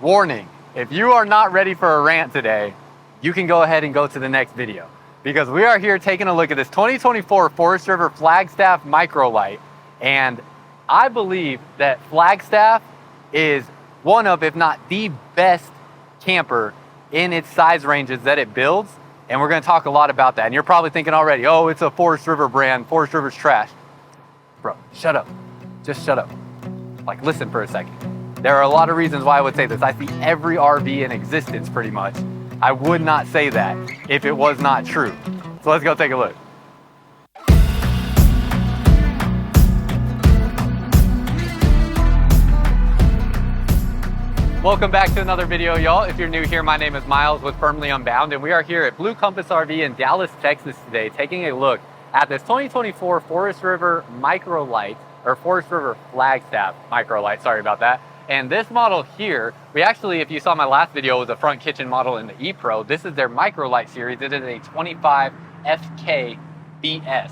Warning, if you are not ready for a rant today, you can go ahead and go to the next video because we are here taking a look at this 2024 Forest River Flagstaff Micro Lite. And I believe that Flagstaff is one of, if not the best camper in its size ranges that it builds. And we're going to talk a lot about that. And you're probably thinking already, oh, it's a Forest River brand. Forest River's trash. Bro, shut up. Just shut up. Like, listen for a second. There are a lot of reasons why I would say this. I see every RV in existence pretty much. I would not say that if it was not true. So let's go take a look. Welcome back to another video, y'all. If you're new here, my name is Myles with Firmly Unbound, and we are here at Blue Compass RV in Dallas, Texas today, taking a look at this 2024 Forest River Micro Lite, or Forest River Flagstaff Micro Lite, sorry about that. And this model here, we actually, if you saw my last video, was a front kitchen model in the E-Pro. This is their Micro Lite series. It is a 25 FK BS.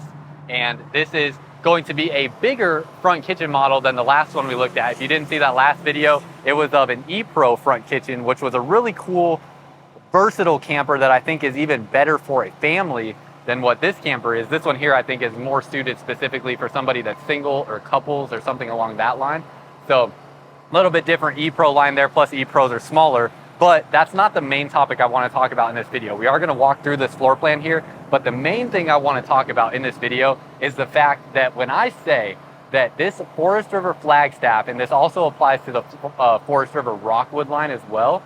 And this is going to be a bigger front kitchen model than the last one we looked at. If you didn't see that last video, it was of an E-Pro front kitchen, which was a really cool, versatile camper that I think is even better for a family than what this camper is. This one here, I think, is more suited specifically for somebody that's single or couples or something along that line. So a little bit different E-Pro line there, plus E-Pros are smaller, but that's not the main topic I want to talk about in this video. We are going to walk through this floor plan here, but the main thing I want to talk about in this video is the fact that when I say that this Forest River Flagstaff, and this also applies to the Forest River Rockwood line as well,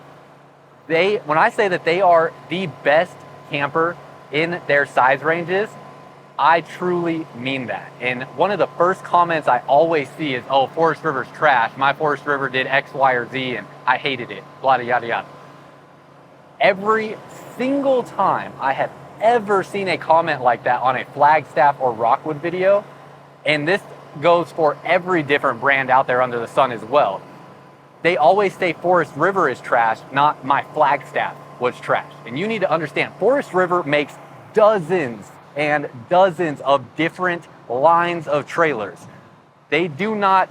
when I say that they are the best camper in their size ranges, I truly mean that. And one of the first comments I always see is, oh, Forest River's trash. My Forest River did X, Y, or Z, and I hated it, blah, yada, yada. Every single time I have ever seen a comment like that on a Flagstaff or Rockwood video, and this goes for every different brand out there under the sun as well, they always say Forest River is trash, not my Flagstaff was trash. And you need to understand, Forest River makes dozens and dozens of different lines of trailers. They do not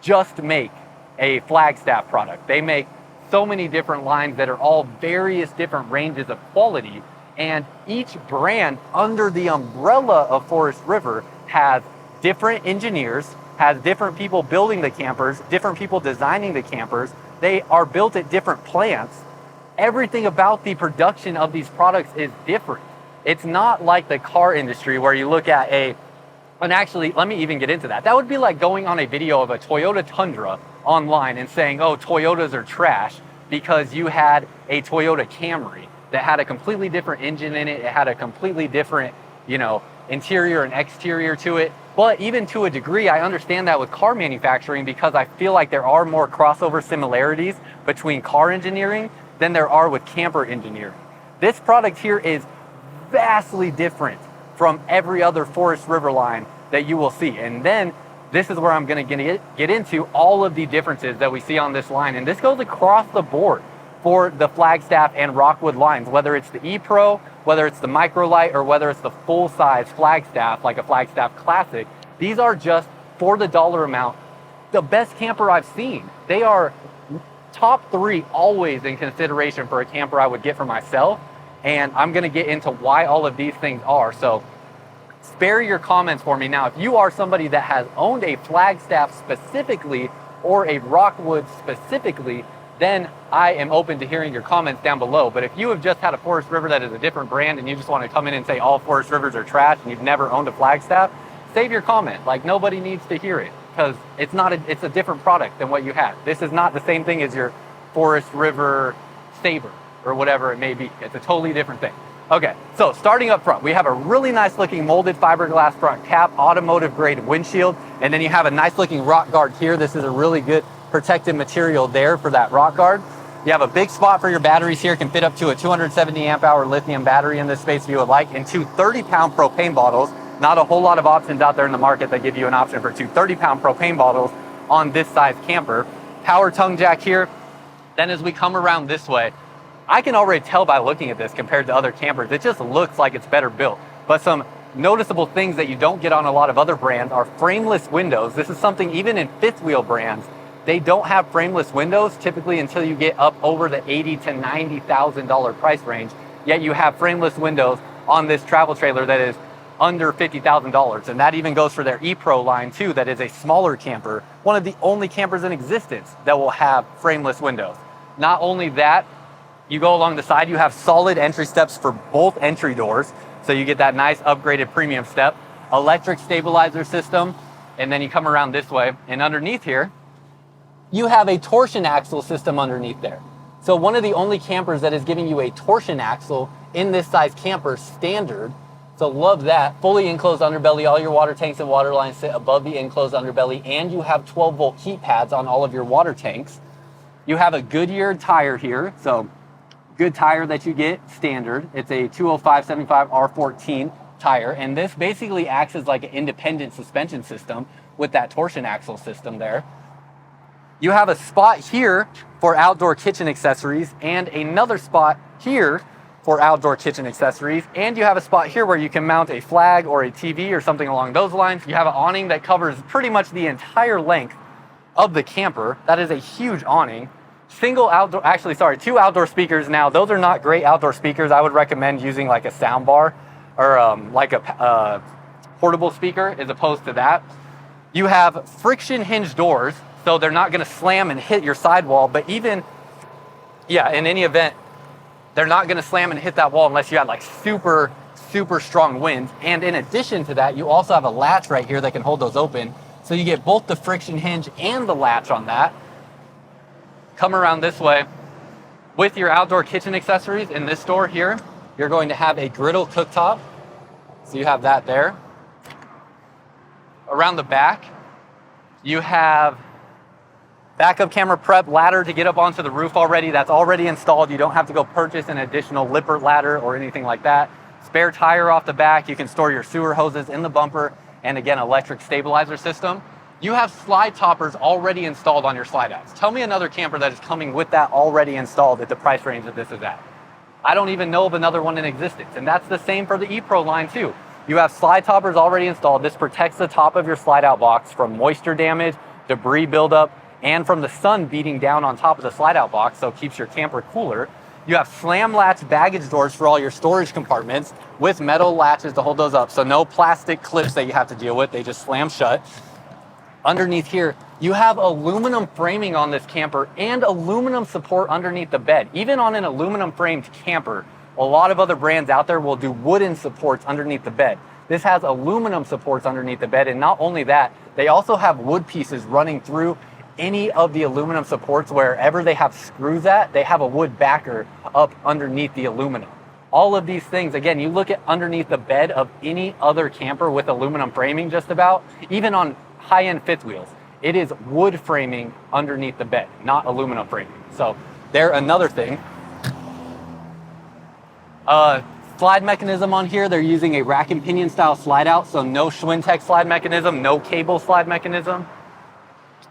just make a Flagstaff product. They make so many different lines that are all various different ranges of quality, and each brand under the umbrella of Forest River has different engineers, has different people building the campers, different people designing the campers. They are built at different plants. Everything about the production of these products is different. It's not like the car industry where you look at and actually, let me even get into that. That would be like going on a video of a Toyota Tundra online and saying, oh, Toyotas are trash because you had a Toyota Camry that had a completely different engine in it. It had a completely different, interior and exterior to it. But even to a degree, I understand that with car manufacturing because I feel like there are more crossover similarities between car engineering than there are with camper engineering. This product here is vastly different from every other Forest River line that you will see. And then this is where I'm going to get into all of the differences that we see on this line. And this goes across the board for the Flagstaff and Rockwood lines, whether it's the E-Pro, whether it's the Micro Lite, or whether it's the full-size Flagstaff, like a Flagstaff Classic. These are just, for the dollar amount, the best camper I've seen. They are top three always in consideration for a camper I would get for myself. And I'm going to get into why all of these things are. So spare your comments for me. Now, if you are somebody that has owned a Flagstaff specifically or a Rockwood specifically, then I am open to hearing your comments down below. But if you have just had a Forest River that is a different brand and you just want to come in and say all Forest Rivers are trash and you've never owned a Flagstaff, save your comment. Like, nobody needs to hear it because it's a different product than what you have. This is not the same thing as your Forest River Sabre or whatever it may be. It's a totally different thing. Okay, so starting up front, we have a really nice looking molded fiberglass front cap, automotive grade windshield, and then you have a nice looking rock guard here. This is a really good protective material there for that rock guard. You have a big spot for your batteries here. Can fit up to a 270 amp hour lithium battery in this space if you would like, and two 30-pound propane bottles. Not a whole lot of options out there in the market that give you an option for two 30-pound propane bottles on this size camper. Power tongue jack here. Then as we come around this way, I can already tell by looking at this compared to other campers, it just looks like it's better built. But some noticeable things that you don't get on a lot of other brands are frameless windows. This is something even in fifth wheel brands They don't have frameless windows typically until you get up over the $80,000 to $90,000 price range. Yet you have frameless windows on this travel trailer that is under $50,000. And that even goes for their E-Pro line too, that is a smaller camper, one of the only campers in existence that will have frameless windows. Not only that, you go along the side, you have solid entry steps for both entry doors. So you get that nice upgraded premium step, electric stabilizer system, and then you come around this way. And underneath here, you have a torsion axle system underneath there. So one of the only campers that is giving you a torsion axle in this size camper standard. So love that. Fully enclosed underbelly. All your water tanks and water lines sit above the enclosed underbelly, and you have 12-volt heat pads on all of your water tanks. You have a Goodyear tire here. So good tire that you get standard. It's a 205/75 R14 tire, and this basically acts as like an independent suspension system with that torsion axle system there. You have a spot here for outdoor kitchen accessories and another spot here for outdoor kitchen accessories. And you have a spot here where you can mount a flag or a TV or something along those lines. You have an awning that covers pretty much the entire length of the camper. That is a huge awning. Two outdoor speakers. Now, those are not great outdoor speakers. I would recommend using like a sound bar or like a portable speaker as opposed to that. You have friction hinge doors, so they're not gonna slam and hit your sidewall, but in any event, they're not gonna slam and hit that wall unless you had like super, super strong winds. And in addition to that, you also have a latch right here that can hold those open. So you get both the friction hinge and the latch on that. Come around this way. With your outdoor kitchen accessories in this door here, you're going to have a griddle cooktop. So you have that there. Around the back, you have backup camera prep ladder to get up onto the roof already. That's already installed. You don't have to go purchase an additional Lippert ladder or anything like that. Spare tire off the back. You can store your sewer hoses in the bumper. And again, electric stabilizer system. You have slide toppers already installed on your slide outs. Tell me another camper that is coming with that already installed at the price range that this is at. I don't even know of another one in existence. And that's the same for the E-Pro line too. You have slide toppers already installed. This protects the top of your slide out box from moisture damage, debris buildup, and from the sun beating down on top of the slide out box, so it keeps your camper cooler. You have slam latch baggage doors for all your storage compartments with metal latches to hold those up. So no plastic clips that you have to deal with. They just slam shut. Underneath here, you have aluminum framing on this camper and aluminum support underneath the bed. Even on an aluminum framed camper, a lot of other brands out there will do wooden supports underneath the bed. This has aluminum supports underneath the bed, and not only that, they also have wood pieces running through any of the aluminum supports. Wherever they have screws at, they have a wood backer up underneath the aluminum. All of these things, again, you look at underneath the bed of any other camper with aluminum framing just about, even on high-end fifth wheels, it is wood framing underneath the bed, not aluminum framing. So there, another thing. Slide mechanism on here, they're using a rack and pinion style slide out, so no Schwintek slide mechanism, no cable slide mechanism.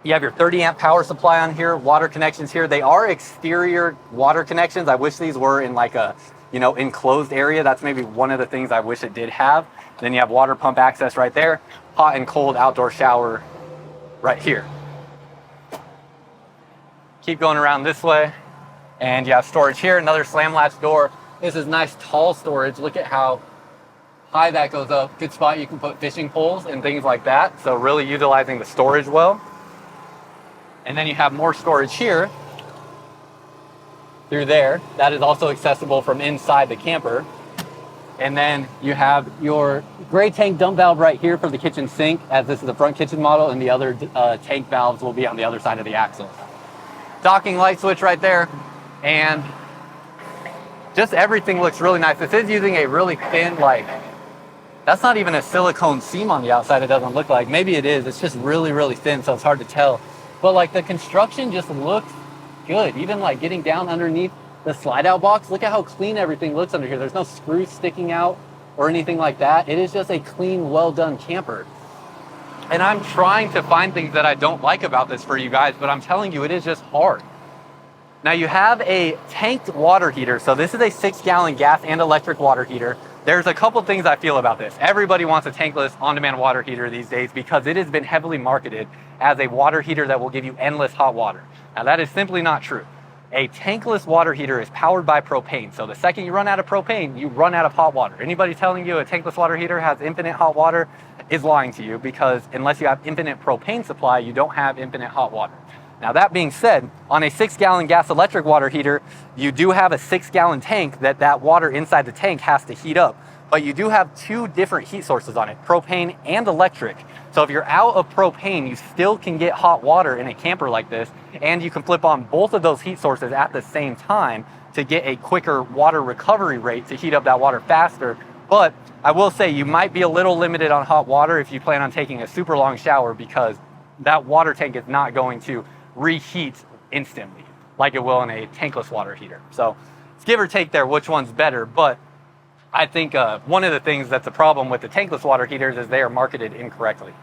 You have your 30 amp power supply on here, water connections here. They are exterior water connections. I wish these were in like a, enclosed area. That's maybe one of the things I wish it did have. Then you have water pump access right there, hot and cold outdoor shower right here. Keep going around this way, and you have storage here, another slam latch door. This is nice tall storage. Look at how high that goes up. Good spot you can put fishing poles and things like that. So really utilizing the storage well. And then you have more storage here through there. That is also accessible from inside the camper. And then you have your gray tank dump valve right here for the kitchen sink, as this is the front kitchen model, and the other tank valves will be on the other side of the axle. Docking light switch right there. And just everything looks really nice. This is using a really thin, that's not even a silicone seam on the outside, it doesn't look like. Maybe it is. It's just really, really thin, so it's hard to tell. But the construction just looks good. Even getting down underneath the slide out box, look at how clean everything looks under here. There's no screws sticking out or anything like that. It is just a clean, well done camper. And I'm trying to find things that I don't like about this for you guys, but I'm telling you, it is just hard. Now you have a tanked water heater. So this is a 6-gallon gas and electric water heater. There's a couple things I feel about this. Everybody wants a tankless on-demand water heater these days because it has been heavily marketed as a water heater that will give you endless hot water. Now that is simply not true. A tankless water heater is powered by propane. So the second you run out of propane, you run out of hot water. Anybody telling you a tankless water heater has infinite hot water is lying to you, because unless you have infinite propane supply, you don't have infinite hot water. Now that being said, on a 6-gallon gas electric water heater, you do have a 6-gallon tank that water inside the tank has to heat up. But you do have 2 different heat sources on it, propane and electric. So if you're out of propane, you still can get hot water in a camper like this, and you can flip on both of those heat sources at the same time to get a quicker water recovery rate to heat up that water faster. But I will say you might be a little limited on hot water if you plan on taking a super long shower, because that water tank is not going to reheat instantly like it will in a tankless water heater. So it's give or take there which one's better, but I think one of the things that's a problem with the tankless water heaters is they are marketed incorrectly.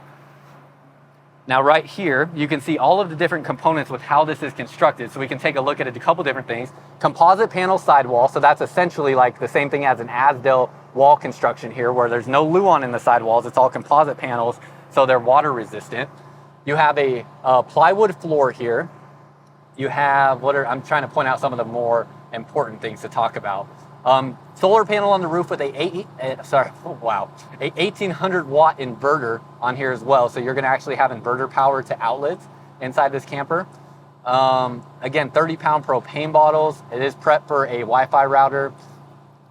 Now right here, you can see all of the different components with how this is constructed. So we can take a look at a couple different things. Composite panel sidewall, so that's essentially like the same thing as an Asdel wall construction here, where there's no luan in the sidewalls, it's all composite panels, so they're water resistant. You have a plywood floor here. You have, I'm trying to point out some of the more important things to talk about. Solar panel on the roof with a 1800 watt inverter on here as well. So you're going to actually have inverter power to outlets inside this camper. Again, 30-pound propane bottles. It is prepped for a Wi-Fi router.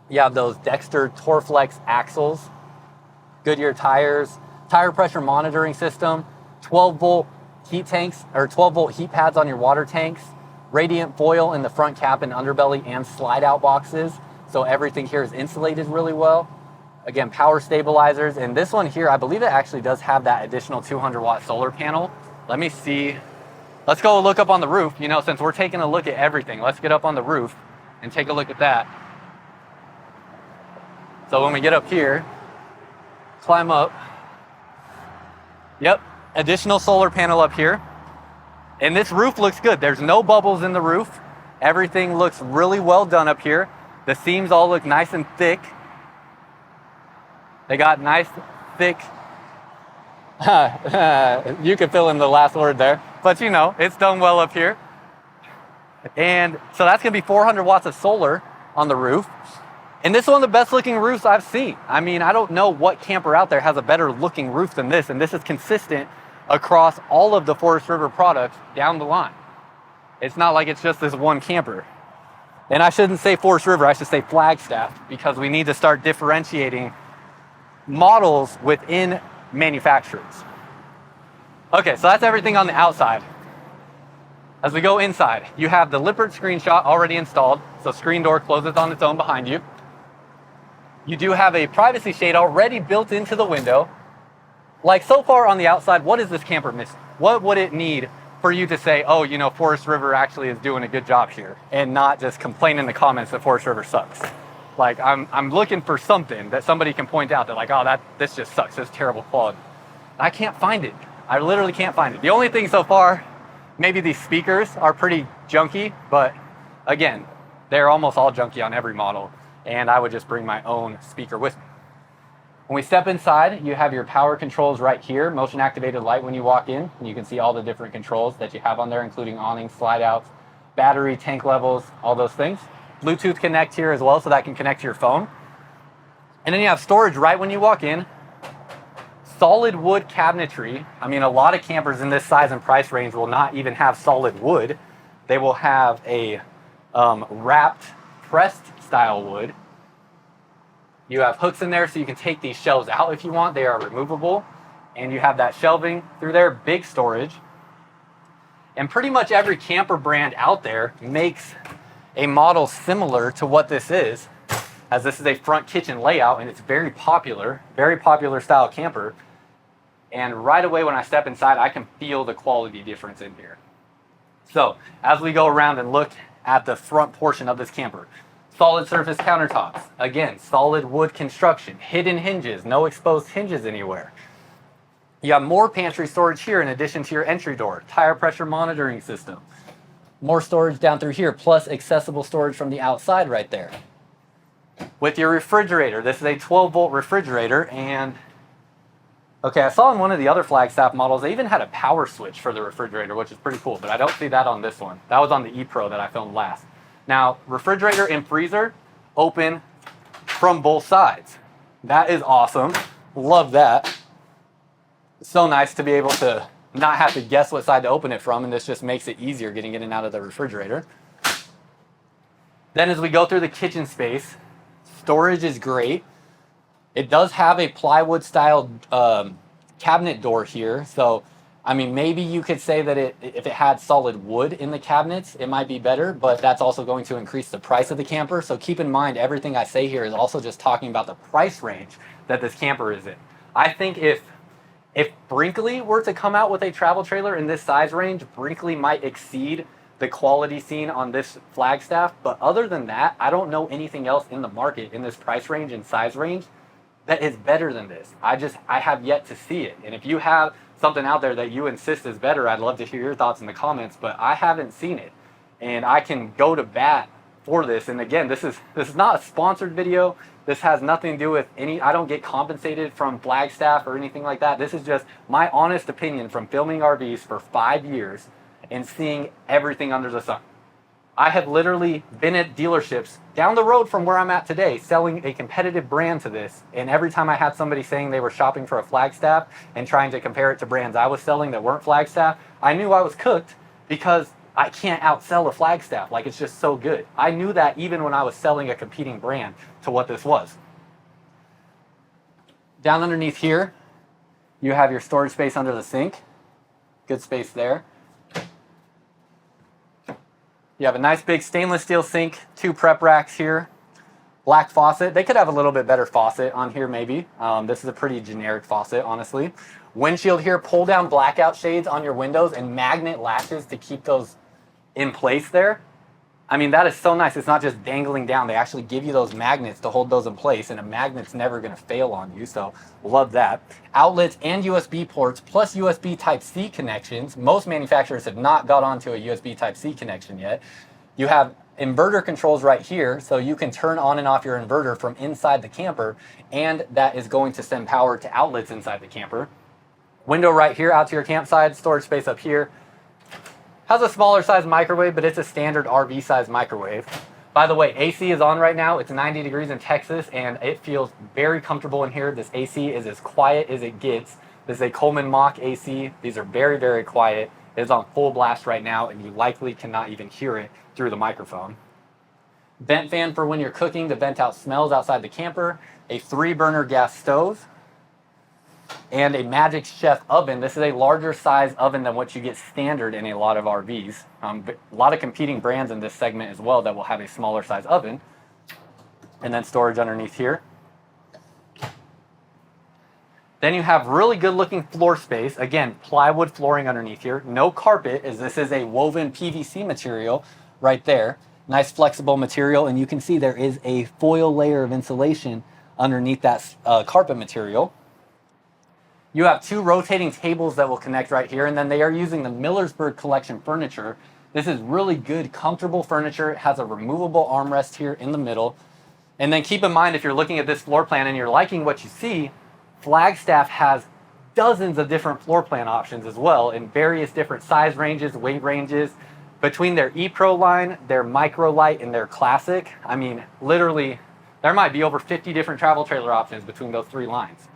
You have those Dexter Torflex axles, Goodyear tires, tire pressure monitoring system, 12-volt heat tanks or 12-volt heat pads on your water tanks, radiant foil in the front cap and underbelly, and slide-out boxes. So everything here is insulated really well. Again, power stabilizers. And this one here, I believe it actually does have that additional 200-watt solar panel. Let me see. Let's go look up on the roof. You know, since we're taking a look at everything, let's get up on the roof and take a look at that. So when we get up here, climb up. Yep, additional solar panel up here. And this roof looks good. There's no bubbles in the roof. Everything looks really well done up here. The seams all look nice and thick. They got nice, thick, you could fill in the last word there, but you know, it's done well up here. And so that's gonna be 400 watts of solar on the roof. And this is one of the best looking roofs I've seen. I mean, I don't know what camper out there has a better looking roof than this, and this is consistent across all of the Forest River products down the line. It's not like it's just this one camper. And I shouldn't say Forest River, I should say Flagstaff, because we need to start differentiating models within manufacturers. Okay, so that's everything on the outside. As we go inside, you have the Lippert screenshot already installed, so screen door closes on its own behind you. You do have a privacy shade already built into the window. Like so far on the outside, what is this camper missing? What would it need for you to say, oh, you know, Forest River actually is doing a good job here, and not just complain in the comments that Forest River sucks? Like, I'm looking for something that somebody can point out that like, oh, this just sucks, it's terrible quality. I can't find it. I literally can't find it. The only thing so far, maybe these speakers are pretty junky, but again, they're almost all junky on every model, and I would just bring my own speaker with me. When we step inside, you have your power controls right here, motion activated light when you walk in, and you can see all the different controls that you have on there, including awnings, slide outs, battery, tank levels, all those things. Bluetooth connect here as well, so that can connect to your phone. And then you have storage right when you walk in. Solid wood cabinetry. I mean, a lot of campers in this size and price range will not even have solid wood. They will have a wrapped, pressed style wood. You have hooks in there so you can take these shelves out if you want. They are removable. And you have that shelving through there, big storage. And pretty much every camper brand out there makes a model similar to what this is, as this is a front kitchen layout, and it's very popular style camper. And right away when I step inside, I can feel the quality difference in here. So as we go around and look at the front portion of this camper, solid surface countertops, again, solid wood construction, hidden hinges, no exposed hinges anywhere. You have more pantry storage here in addition to your entry door, tire pressure monitoring system. More storage down through here, plus accessible storage from the outside right there. with your refrigerator. This is a 12-volt refrigerator, and okay, I saw in one of the other Flagstaff models, they even had a power switch for the refrigerator, which is pretty cool, but I don't see that on this one. That was on the E-Pro that I filmed last. Now, refrigerator and freezer open from both sides. That is awesome. Love that. It's so nice to be able to not have to guess what side to open it from, and this just makes it easier getting in and out of the refrigerator. Then as we go through the kitchen space, storage is great. It does have a plywood style cabinet door here. So, I mean, maybe you could say that if it had solid wood in the cabinets, it might be better, but that's also going to increase the price of the camper. So keep in mind, everything I say here is also just talking about the price range that this camper is in. I think if Brinkley were to come out with a travel trailer in this size range, Brinkley might exceed the quality seen on this Flagstaff. But other than that, I don't know anything else in the market in this price range and size range that is better than this. I have yet to see it. And if you have something out there that you insist is better, I'd love to hear your thoughts in the comments, but I haven't seen it. And I can go to bat for this. And again, this is not a sponsored video. This has nothing to do with I don't get compensated from Flagstaff or anything like that. This is just my honest opinion from filming RVs for 5 years and seeing everything under the sun. I have literally been at dealerships down the road from where I'm at today selling a competitive brand to this. And every time I had somebody saying they were shopping for a Flagstaff and trying to compare it to brands I was selling that weren't Flagstaff, I knew I was cooked because I can't outsell a Flagstaff. Like, it's just so good. I knew that even when I was selling a competing brand to what this was. Down underneath here, you have your storage space under the sink. Good space there. You have a nice big stainless steel sink, 2 prep racks here, black faucet. They could have a little bit better faucet on here maybe. This is a pretty generic faucet, honestly. Windshield here, pull down blackout shades on your windows and magnet latches to keep those in place there. I mean, that is so nice. It's not just dangling down. They actually give you those magnets to hold those in place, and a magnet's never going to fail on you, so love that. Outlets and USB ports plus USB Type-C connections. Most manufacturers have not got onto a USB Type-C connection yet. You have inverter controls right here, so you can turn on and off your inverter from inside the camper, and that is going to send power to outlets inside the camper. Window right here out to your campsite, storage space up here. Has a smaller size microwave, but it's a standard RV size microwave. By the way, AC is on right now. It's 90 degrees in Texas, and it feels very comfortable in here. This AC is as quiet as it gets. This is a Coleman Mach AC. These are very, very quiet. It is on full blast right now, and you likely cannot even hear it through the microphone. Vent fan for when you're cooking to vent out smells outside the camper. A 3-burner gas stove. And a Magic Chef oven. This is a larger size oven than what you get standard in a lot of RVs. A lot of competing brands in this segment as well that will have a smaller size oven. And then storage underneath here. Then you have really good looking floor space. Again, plywood flooring underneath here. No carpet, as this is a woven PVC material right there. Nice flexible material, and you can see there is a foil layer of insulation underneath that carpet material. You have 2 rotating tables that will connect right here, and then they are using the Millersburg Collection furniture. This is really good, comfortable furniture. It has a removable armrest here in the middle. And then keep in mind, if you're looking at this floor plan and you're liking what you see, Flagstaff has dozens of different floor plan options as well in various different size ranges, weight ranges. Between their E-Pro line, their Micro Lite, and their Classic, I mean, literally, there might be over 50 different travel trailer options between those 3 lines.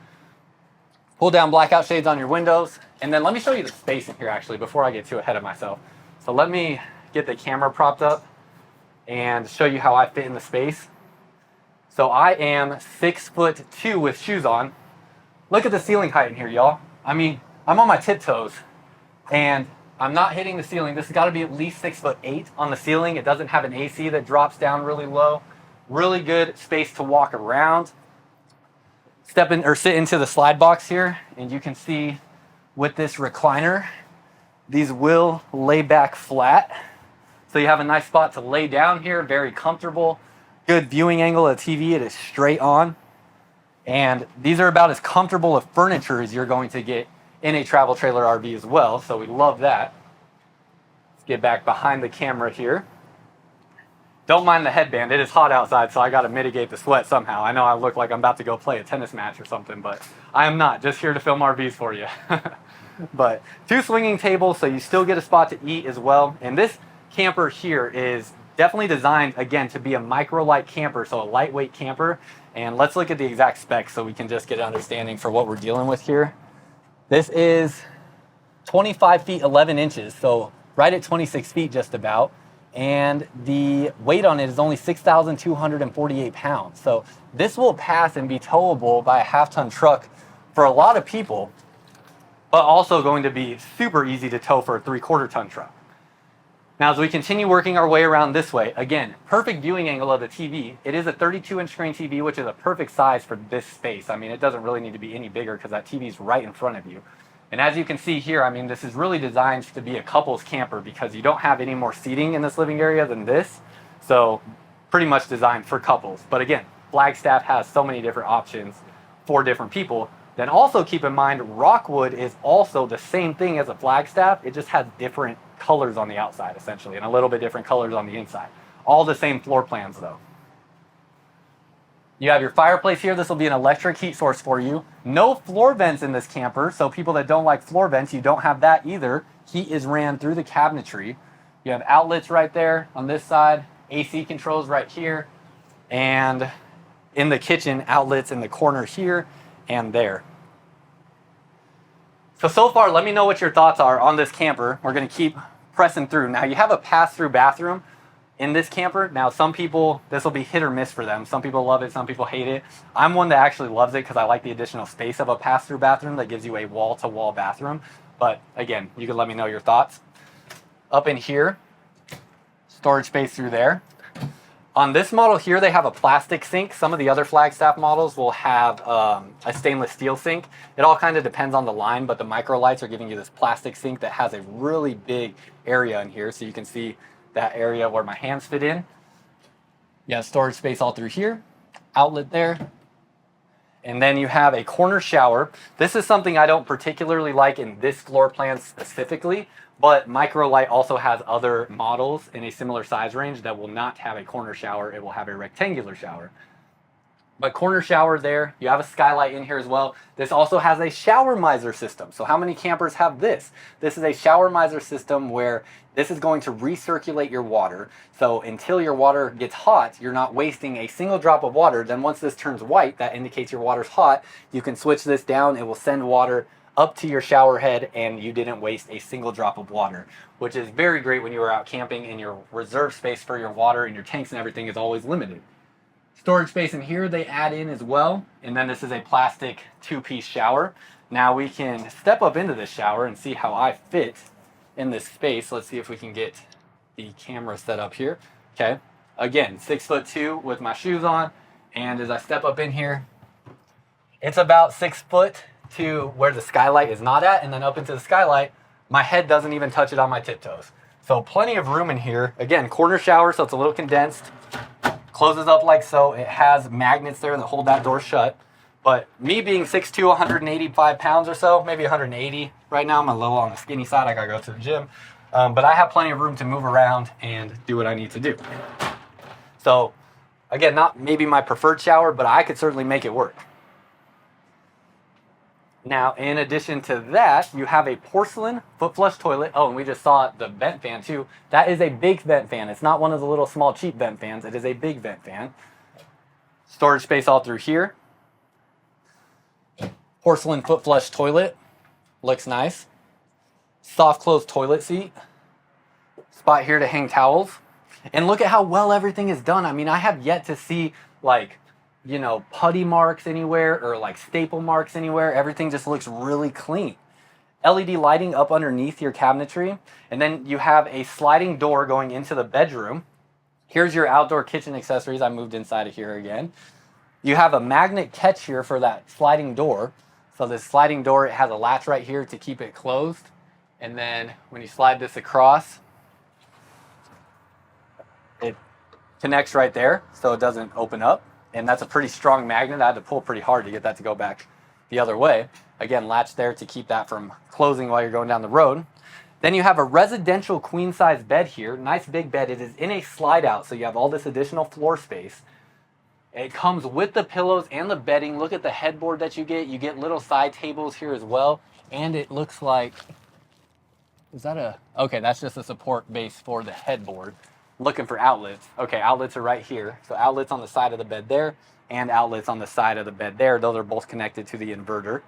Pull down blackout shades on your windows. And then let me show you the space in here actually before I get too ahead of myself. So let me get the camera propped up and show you how I fit in the space. So I am 6'2" with shoes on. Look at the ceiling height in here, y'all. I mean, I'm on my tiptoes and I'm not hitting the ceiling. This has got to be at least 6'8" on the ceiling. It doesn't have an AC that drops down really low. Really good space to walk around. Step in or sit into the slide box here, and you can see with this recliner, these will lay back flat. So you have a nice spot to lay down here, very comfortable. Good viewing angle of the TV, it is straight on. And these are about as comfortable of furniture as you're going to get in a travel trailer RV as well, so we love that. Let's get back behind the camera here. Don't mind the headband. It is hot outside, so I got to mitigate the sweat somehow. I know I look like I'm about to go play a tennis match or something, but I am not. Just here to film RVs for you. But 2 swinging tables, so you still get a spot to eat as well. And this camper here is definitely designed, again, to be a micro-light camper, so a lightweight camper. And let's look at the exact specs so we can just get an understanding for what we're dealing with here. This is 25 feet 11 inches, so right at 26 feet just about. And the weight on it is only 6,248 pounds. So this will pass and be towable by a half-ton truck for a lot of people, but also going to be super easy to tow for a 3/4 ton truck. Now, as we continue working our way around this way, again, perfect viewing angle of the TV. It is a 32-inch screen TV, which is a perfect size for this space. I mean, it doesn't really need to be any bigger because that TV is right in front of you. And as you can see here, I mean, this is really designed to be a couples camper because you don't have any more seating in this living area than this. So pretty much designed for couples. But again, Flagstaff has so many different options for different people. Then also keep in mind, Rockwood is also the same thing as a Flagstaff. It just has different colors on the outside, essentially, and a little bit different colors on the inside. All the same floor plans, though. You have your fireplace here. This will be an electric heat source for you. No floor vents in this camper, so people that don't like floor vents, you don't have that either. Heat is ran through the cabinetry. You have outlets right there on this side, AC controls right here, and in the kitchen, outlets in the corner here and there. So far, let me know what your thoughts are on this camper. We're going to keep pressing through. Now, you have a pass-through bathroom in this camper. Now, some people, this will be hit or miss for them. Some people love it, some people hate it. I'm one that actually loves it because I like the additional space of a pass-through bathroom that gives you a wall-to-wall bathroom. But again, you can let me know your thoughts. Up in here, storage space through there. On this model here, they have a plastic sink. Some of the other Flagstaff models will have a stainless steel sink. It all kind of depends on the line, but the Micro Lites are giving you this plastic sink that has a really big area in here. So you can see that area where my hands fit in. You have storage space all through here, outlet there. And then you have a corner shower. This is something I don't particularly like in this floor plan specifically, but Micro Lite also has other models in a similar size range that will not have a corner shower. It will have a rectangular shower. But corner shower there, you have a skylight in here as well. This also has a shower miser system. So how many campers have this? This is a shower miser system where this is going to recirculate your water. So until your water gets hot, you're not wasting a single drop of water. Then once this turns white, that indicates your water's hot. You can switch this down. It will send water up to your shower head and you didn't waste a single drop of water, which is very great when you are out camping and your reserve space for your water and your tanks and everything is always limited. Storage space in here they add in as well. And then this is a plastic 2-piece shower. Now we can step up into this shower and see how I fit in this space. Let's see if we can get the camera set up here. Okay. Again, 6'2" with my shoes on. And as I step up in here, it's about 6 foot to where the skylight is not at. And then up into the skylight, my head doesn't even touch it on my tiptoes. So plenty of room in here. Again, corner shower, so it's a little condensed. Closes up like so. It has magnets there that hold that door shut. But me being 6'2", 185 pounds or so, maybe 180 right now, I'm a little on the skinny side. I gotta go to the gym. But I have plenty of room to move around and do what I need to do. So again, not maybe my preferred shower, but I could certainly make it work. Now, in addition to that, you have a porcelain foot flush toilet. Oh, and we just saw the vent fan too. That is a big vent fan. It's not one of the little small cheap vent fans. It is a big vent fan. Storage space all through here. Porcelain foot flush toilet. Looks nice. Soft close toilet seat. Spot here to hang towels. And look at how well everything is done. I mean, I have yet to see like, you know, putty marks anywhere or like staple marks anywhere. Everything just looks really clean. LED lighting up underneath your cabinetry. And then you have a sliding door going into the bedroom. Here's your outdoor kitchen accessories. I moved inside of here again. You have a magnet catch here for that sliding door. So this sliding door, it has a latch right here to keep it closed. And then when you slide this across, it connects right there so it doesn't open up. And that's a pretty strong magnet. I had to pull pretty hard to get that to go back the other way. Again, latch there to keep that from closing while you're going down the road. Then you have a residential queen size bed here. Nice big bed. It is in a slide out, so you have all this additional floor space. It comes with the pillows and the bedding. Look at the headboard that you get. You get little side tables here as well. And it looks like, is that a, okay, that's just a support base for the headboard. Looking for outlets. Okay, outlets are right here. So outlets on the side of the bed there and outlets on the side of the bed there. Those are both connected to the inverter.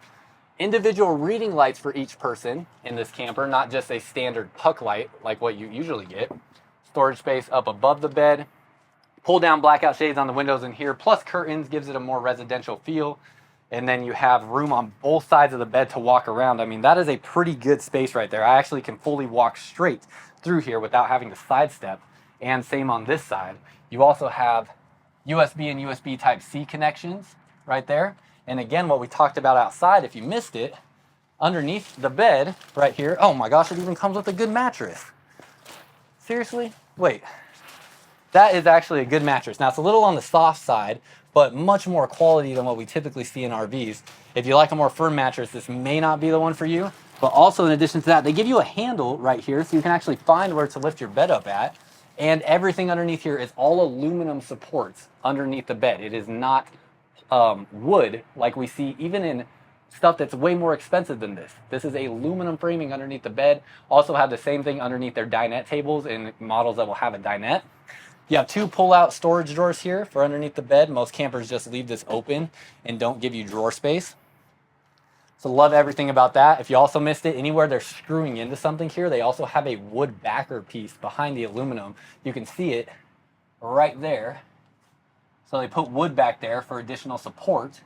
Individual reading lights for each person in this camper, not just a standard puck light like what you usually get. Storage space up above the bed. Pull down blackout shades on the windows in here, plus curtains, gives it a more residential feel. And then you have room on both sides of the bed to walk around. I mean, that is a pretty good space right there. I actually can fully walk straight through here without having to sidestep. And same on this side. You also have USB and USB Type-C connections right there. And again, what we talked about outside, if you missed it, underneath the bed right here, oh my gosh, it even comes with a good mattress. Seriously? Wait. That is actually a good mattress. Now, it's a little on the soft side, but much more quality than what we typically see in RVs. If you like a more firm mattress, this may not be the one for you. But also, in addition to that, they give you a handle right here, so you can actually find where to lift your bed up at. And everything underneath here is all aluminum supports underneath the bed. It is not wood like we see even in stuff that's way more expensive than this. This is aluminum framing underneath the bed. Also have the same thing underneath their dinette tables in models that will have a dinette. You have two pull-out storage drawers here for underneath the bed. Most campers just leave this open and don't give you drawer space. So love everything about that. If you also missed it, anywhere they're screwing into something here, they also have a wood backer piece behind the aluminum. You can see it right there. So they put wood back there for additional support.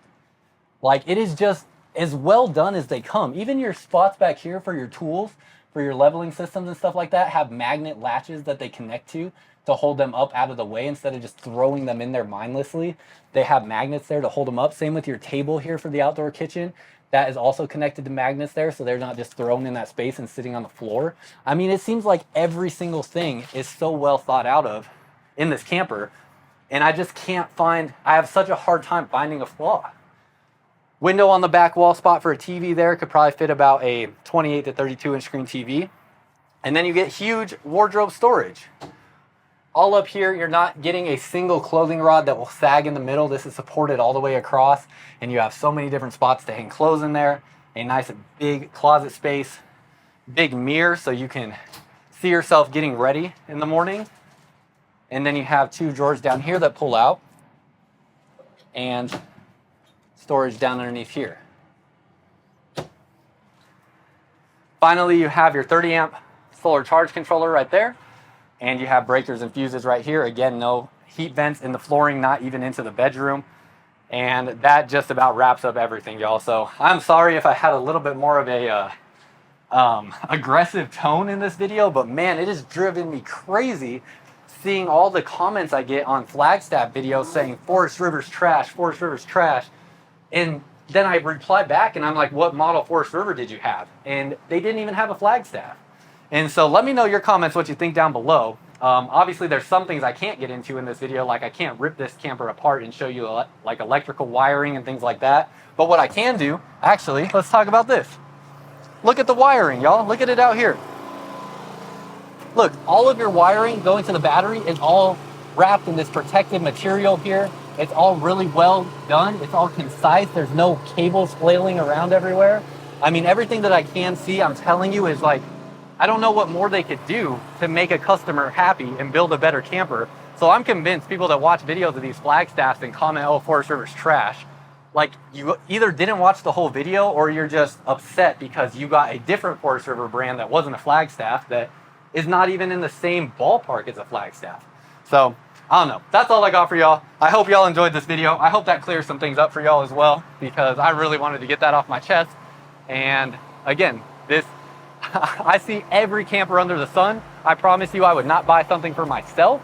Like, it is just as well done as they come. Even your spots back here for your tools, for your leveling systems and stuff like that, have magnet latches that they connect to hold them up out of the way instead of just throwing them in there mindlessly. They have magnets there to hold them up. Same with your table here for the outdoor kitchen. That is also connected to magnets there, so they're not just thrown in that space and sitting on the floor. I mean, it seems like every single thing is so well thought out of in this camper, and I just can't find, I have such a hard time finding a flaw. Window on the back wall spot for a TV there, could probably fit about a 28 to 32 inch screen TV. And then you get huge wardrobe storage. All up here, you're not getting a single clothing rod that will sag in the middle. This is supported all the way across, and you have so many different spots to hang clothes in there. A nice big closet space, big mirror so you can see yourself getting ready in the morning. And then you have two drawers down here that pull out, and storage down underneath here. Finally, you have your 30 amp solar charge controller right there. And you have breakers and fuses right here. Again, no heat vents in the flooring, not even into the bedroom. And that just about wraps up everything, y'all. So I'm sorry if I had a little bit more of a aggressive tone in this video, but man, it has driven me crazy seeing all the comments I get on Flagstaff videos saying Forest River's trash, Forest River's trash. And then I reply back and I'm like, what model Forest River did you have? And they didn't even have a Flagstaff. And so let me know your comments, what you think down below. Obviously, there's some things I can't get into in this video, like I can't rip this camper apart and show you like electrical wiring and things like that. But what I can do, actually, let's talk about this. Look at the wiring, y'all. Look at it out here. Look, all of your wiring going to the battery is all wrapped in this protective material here. It's all really well done. It's all concise. There's no cables flailing around everywhere. I mean, everything that I can see, I'm telling you, is like, I don't know what more they could do to make a customer happy and build a better camper. So I'm convinced people that watch videos of these Flagstaffs and comment, oh, Forest River's trash, like you either didn't watch the whole video or you're just upset because you got a different Forest River brand that wasn't a Flagstaff that is not even in the same ballpark as a Flagstaff. So I don't know. That's all I got for y'all. I hope y'all enjoyed this video. I hope that clears some things up for y'all as well, because I really wanted to get that off my chest. And again, this, I see every camper under the sun. I promise you I would not buy something for myself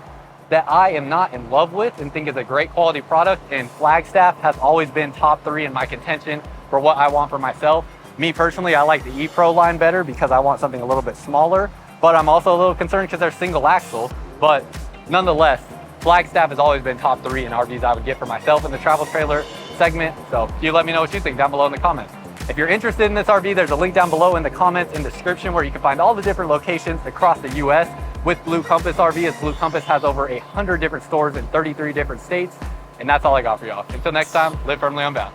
that I am not in love with and think is a great quality product. And Flagstaff has always been top 3 in my contention for what I want for myself. Me personally, I like the E-Pro line better because I want something a little bit smaller, but I'm also a little concerned because they're single axle. But nonetheless, Flagstaff has always been top 3 in RVs I would get for myself in the travel trailer segment. So you let me know what you think down below in the comments. If you're interested in this RV, there's a link down below in the comments and description where you can find all the different locations across the US with Blue Compass RV, as Blue Compass has over 100 different stores in 33 different states. And that's all I got for y'all. Until next time, live firmly unbound.